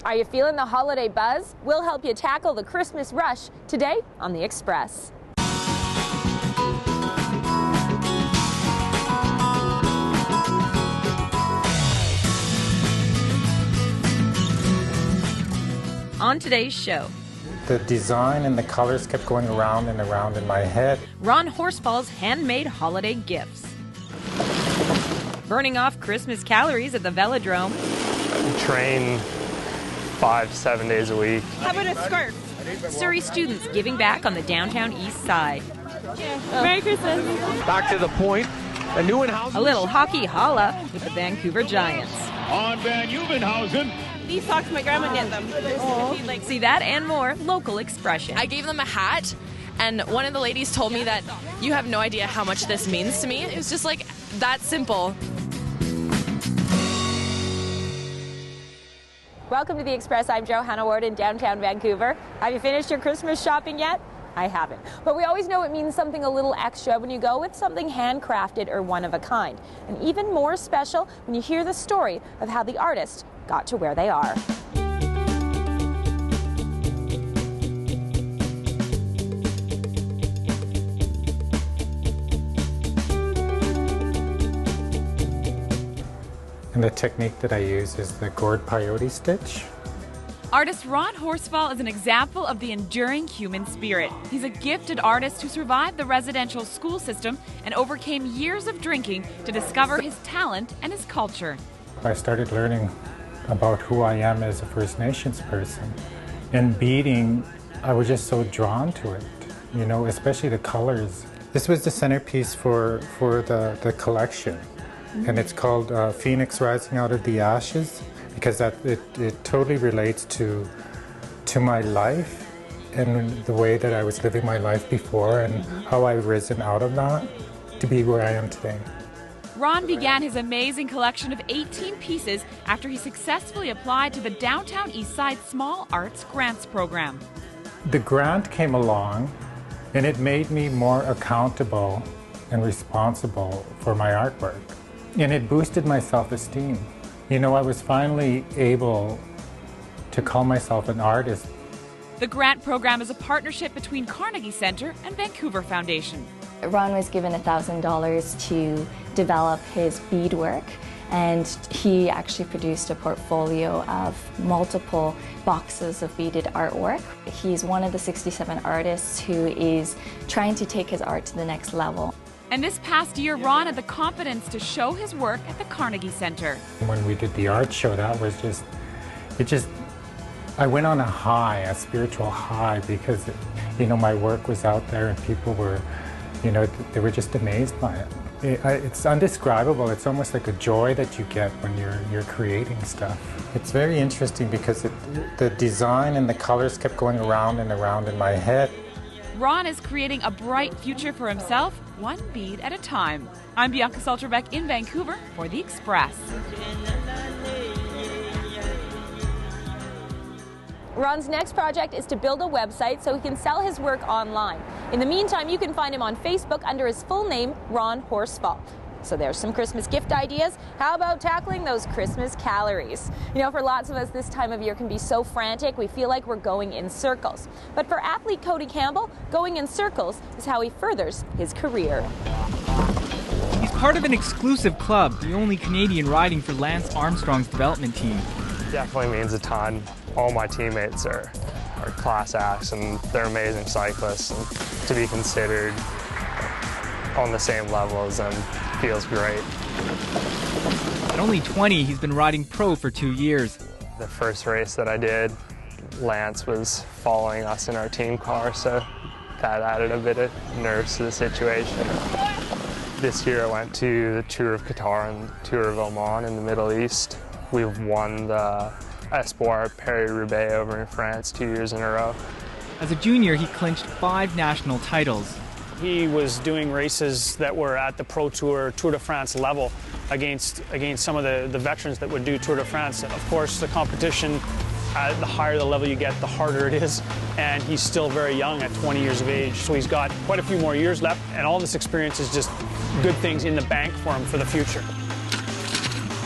Are you feeling the holiday buzz? We'll help you tackle the Christmas rush today on the Express. On today's show, the design and the colors kept going around and around in my head. Ron Horsefall's handmade holiday gifts. Burning off Christmas calories at the velodrome. Train 5-7 days a week. How about a scarf? Surrey students giving back on the downtown east side. Merry Christmas. Back to the point. A new in-house. A little hockey holla with the Vancouver Giants. On Van Uvenhausen. These socks, my grandma knit them. See that and more local expression. I gave them a hat, and one of the ladies told me that you have no idea how much this means to me. It was just like that simple. Welcome to the Express. I'm Johanna Ward in downtown Vancouver. Have you finished your Christmas shopping yet? I haven't. But we always know it means something a little extra when you go with something handcrafted or one of a kind. And even more special when you hear the story of how the artist got to where they are. And the technique that I use is the gourd peyote stitch. Artist Ron Horsefall is an example of the enduring human spirit. He's a gifted artist who survived the residential school system and overcame years of drinking to discover his talent and his culture. I started learning about who I am as a First Nations person. In beading, I was just so drawn to it, you know, especially the colors. This was the centerpiece for the collection, and it's called Phoenix Rising Out of the Ashes, because it totally relates to my life and the way that I was living my life before and how I've risen out of that to be where I am today. Ron began his amazing collection of 18 pieces after he successfully applied to the Downtown Eastside Small Arts Grants Program. The grant came along and it made me more accountable and responsible for my artwork. And it boosted my self-esteem. You know, I was finally able to call myself an artist. The grant program is a partnership between Carnegie Centre and Vancouver Foundation. Ron was given $1,000 to develop his beadwork, and he actually produced a portfolio of multiple boxes of beaded artwork. He's one of the 67 artists who is trying to take his art to the next level. And this past year, Ron had the confidence to show his work at the Carnegie Centre. When we did the art show, that was I went on a high, a spiritual high, because, you know, my work was out there and people were, you know, they were just amazed by it. It's undescribable. It's almost like a joy that you get when you're creating stuff. It's very interesting because the design and the colors kept going around and around in my head. Ron is creating a bright future for himself, one bead at a time. I'm Bianca Solterbeck in Vancouver for The Express. Ron's next project is to build a website so he can sell his work online. In the meantime, you can find him on Facebook under his full name, Ron Horsefall. So there's some Christmas gift ideas. How about tackling those Christmas calories? You know, for lots of us, this time of year can be so frantic, we feel like we're going in circles. But for athlete Cody Campbell, going in circles is how he furthers his career. He's part of an exclusive club, the only Canadian riding for Lance Armstrong's development team. Definitely means a ton. All my teammates are class acts and they're amazing cyclists, and to be considered on the same level as them feels great. At only 20, he's been riding pro for 2 years. The first race that I did, Lance was following us in our team car, so that added a bit of nerves to the situation. This year I went to the Tour of Qatar and Tour of Oman in the Middle East. We've won the Espoir Paris-Roubaix over in France 2 years in a row. As a junior, he clinched 5 national titles. He was doing races that were at the Pro Tour, Tour de France level against some of the veterans that would do Tour de France. Of course, the competition, the higher the level you get, the harder it is. And he's still very young at 20 years of age, so he's got quite a few more years left. And all this experience is just good things in the bank for him for the future.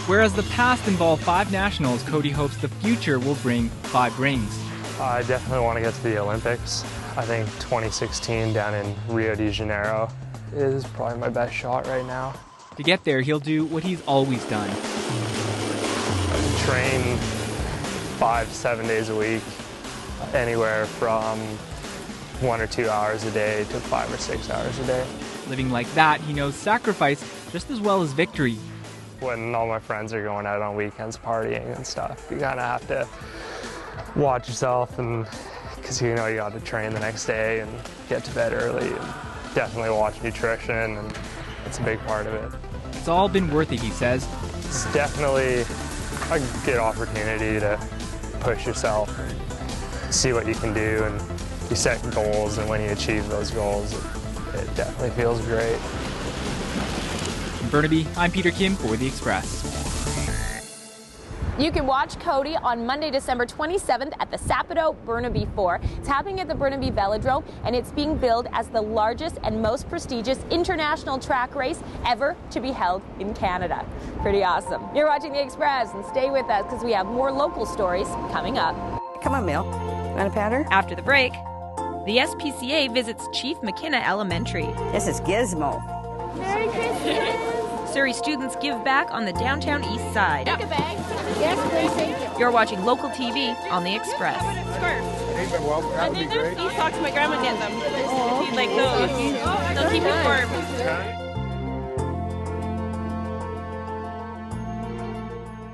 Whereas the past involved 5 nationals, Cody hopes the future will bring 5 rings. I definitely want to get to the Olympics. I think 2016 down in Rio de Janeiro is probably my best shot right now. To get there, he'll do what he's always done. Train 5 to 7 days a week, anywhere from 1 or 2 hours a day to 5 or 6 hours a day. Living like that, he knows sacrifice just as well as victory. When all my friends are going out on weekends partying and stuff, you kind of have to watch yourself, and because you know you got to train the next day and get to bed early, and definitely watch nutrition, and it's a big part of it. It's all been worth it, he says. It's definitely a good opportunity to push yourself and see what you can do, and you set goals, and when you achieve those goals, it definitely feels great. In Burnaby, I'm Peter Kim for The Express. You can watch Cody on Monday, December 27th at the Saputo Burnaby 4. It's happening at the Burnaby Velodrome, and it's being billed as the largest and most prestigious international track race ever to be held in Canada. Pretty awesome. You're watching The Express, and stay with us because we have more local stories coming up. Come on, Mill. Want a powder? After the break, the SPCA visits Chief McKenna Elementary. This is Gizmo. Merry Christmas! Surrey students give back on the downtown east side. Take a bag. Yes, please. Thank you. You're watching local TV on The Express. Scarf. And then there's these socks. My grandma knit them. Like those. They'll keep you warm.